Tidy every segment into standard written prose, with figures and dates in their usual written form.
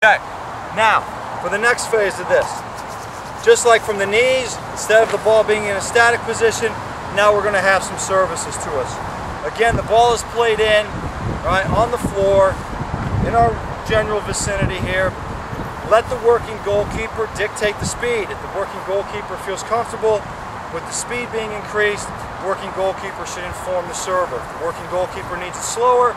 Okay, now for the next phase of this, just like from the knees, instead of the ball being in a static position, now we're going to have some services to us. Again, the ball is played in, right, on the floor, in our general vicinity here. Let the working goalkeeper dictate the speed. If the working goalkeeper feels comfortable with the speed being increased, the working goalkeeper should inform the server. If the working goalkeeper needs it slower,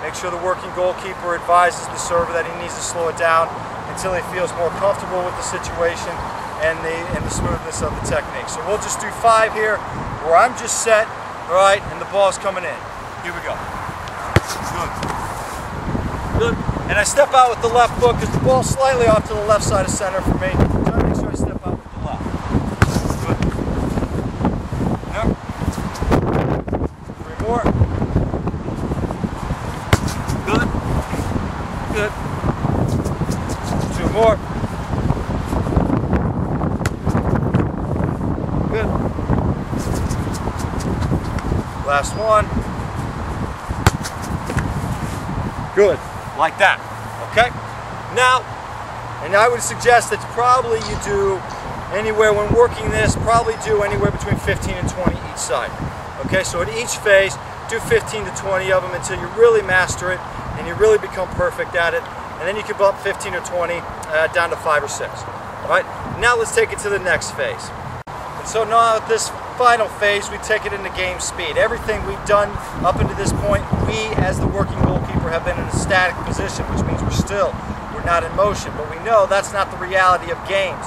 make sure the working goalkeeper advises the server that he needs to slow it down until he feels more comfortable with the situation and the smoothness of the technique. So we'll just do 5 here where I'm just set, all right, and the ball's coming in. Here we go. Good. Good. And I step out with the left foot because the ball's slightly off to the left side of center for me. So I make sure I step out with the left. Good. Yep. 3 more. Good. Good. 2 more. Good. Last one. Good. Like that. Okay? Now, and I would suggest that probably you do anywhere when working this, probably do anywhere between 15 and 20 each side. Okay, so at each phase, do 15 to 20 of them until you really master it and you really become perfect at it. And then you can bump 15 or 20 down to 5 or 6. All right, now let's take it to the next phase. And so now at this final phase, we take it into game speed. Everything we've done up until this point, we as the working goalkeeper have been in a static position, which means we're still, we're not in motion. But we know that's not the reality of games.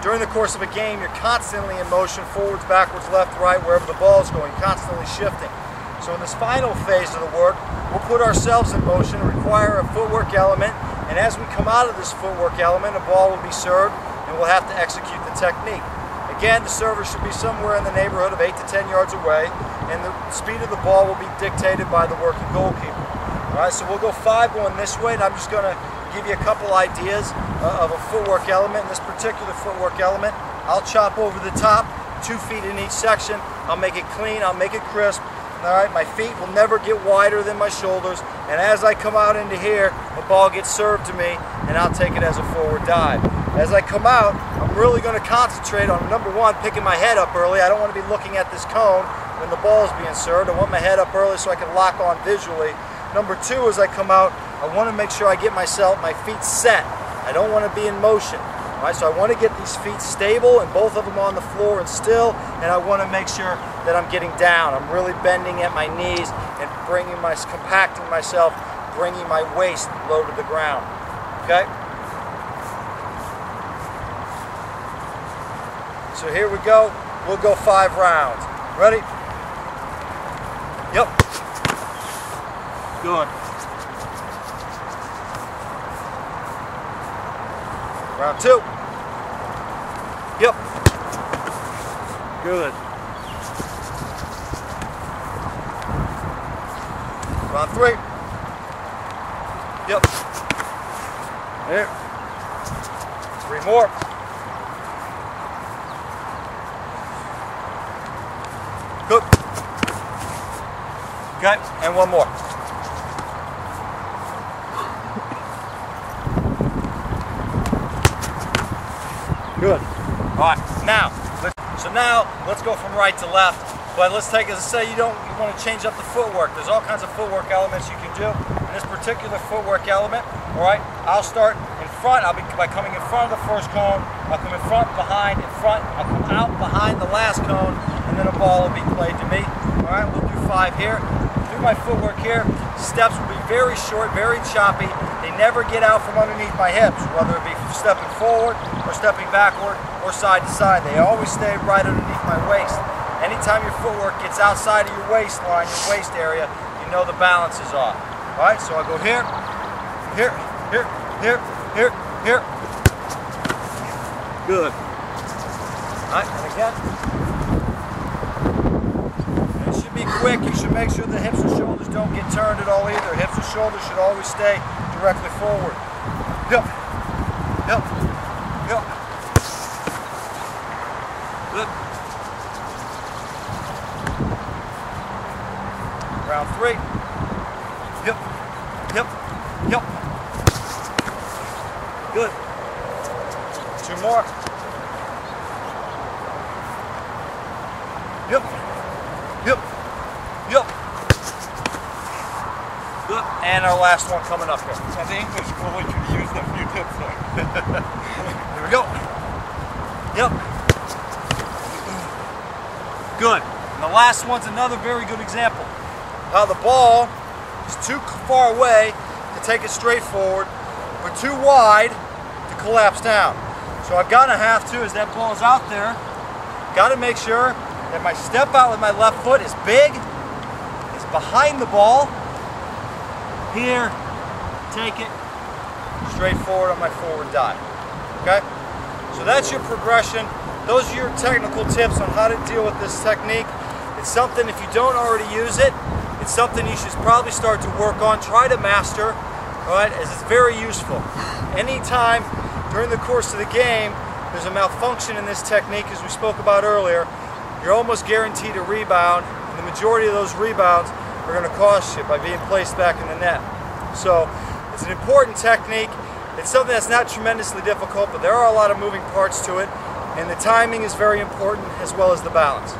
During the course of a game, you're constantly in motion, forwards, backwards, left, right, wherever the ball is going, constantly shifting. So in this final phase of the work, we'll put ourselves in motion, require a footwork element, and as we come out of this footwork element, a ball will be served, and we'll have to execute the technique. Again, the server should be somewhere in the neighborhood of 8 to 10 yards away, and the speed of the ball will be dictated by the working goalkeeper. All right, so we'll go 5 going this way, and I'm just going to give you a couple ideas of a footwork element. In this particular footwork element, I'll chop over the top, 2 feet in each section. I'll make it clean, I'll make it crisp. All right, my feet will never get wider than my shoulders, and as I come out into here, the ball gets served to me, and I'll take it as a forward dive. As I come out, I'm really going to concentrate on, number 1, picking my head up early. I don't want to be looking at this cone when the ball is being served. I want my head up early so I can lock on visually. Number 2, as I come out, I want to make sure I get my feet set. I don't want to be in motion. All right, so I want to get these feet stable and both of them on the floor and still, and I want to make sure that I'm getting down. I'm really bending at my knees and compacting myself, bringing my waist low to the ground. Okay? So here we go. We'll go 5 rounds. Ready? Yep. Good. Round 2. Yep. Good. Round 3. Yep. There. 3 more. Good. Okay, and 1 more. Good. All right, now let's go from right to left. But let's take, as I say, you want to change up the footwork. There's all kinds of footwork elements you can do. In this particular footwork element, all right, I'll start in front. By coming in front of the first cone. I'll come in front, behind, in front. I'll come out behind the last cone, and then a ball will be played to me. All right, we'll do 5 here. Through my footwork here, steps will be very short, very choppy. They never get out from underneath my hips, whether it be stepping forward or stepping backward or side to side. They always stay right underneath my waist. Anytime your footwork gets outside of your waistline, your waist area, you know the balance is off. All right, so I go here, here, here, here, here, here. Good. All right, and again. And it should be quick. You should make sure the hips and shoulders don't get turned at all either. Hips and shoulders should always stay directly forward. Yep. Yep. Yep. Good. Round 3. Yep. Yep. Yep. Good. 2 more. Yep. Yep. Yep. Good. And our last one coming up here. As an English school, we should use a few tips there. Here we go. Yep. Good. And the last one's another very good example. How the ball is too far away to take it straight forward, but too wide to collapse down. So I've got to have to, as that ball is out there, got to make sure that my step out with my left foot is big, is behind the ball. Here, take it straight forward on my forward dive. Okay? So that's your progression. Those are your technical tips on how to deal with this technique. It's something, if you don't already use it, it's something you should probably start to work on, try to master, all right, as it's very useful. Anytime during the course of the game there's a malfunction in this technique, as we spoke about earlier, you're almost guaranteed a rebound, and the majority of those rebounds are going to cost you by being placed back in the net. So it's an important technique. It's something that's not tremendously difficult, but there are a lot of moving parts to it, and the timing is very important as well as the balance.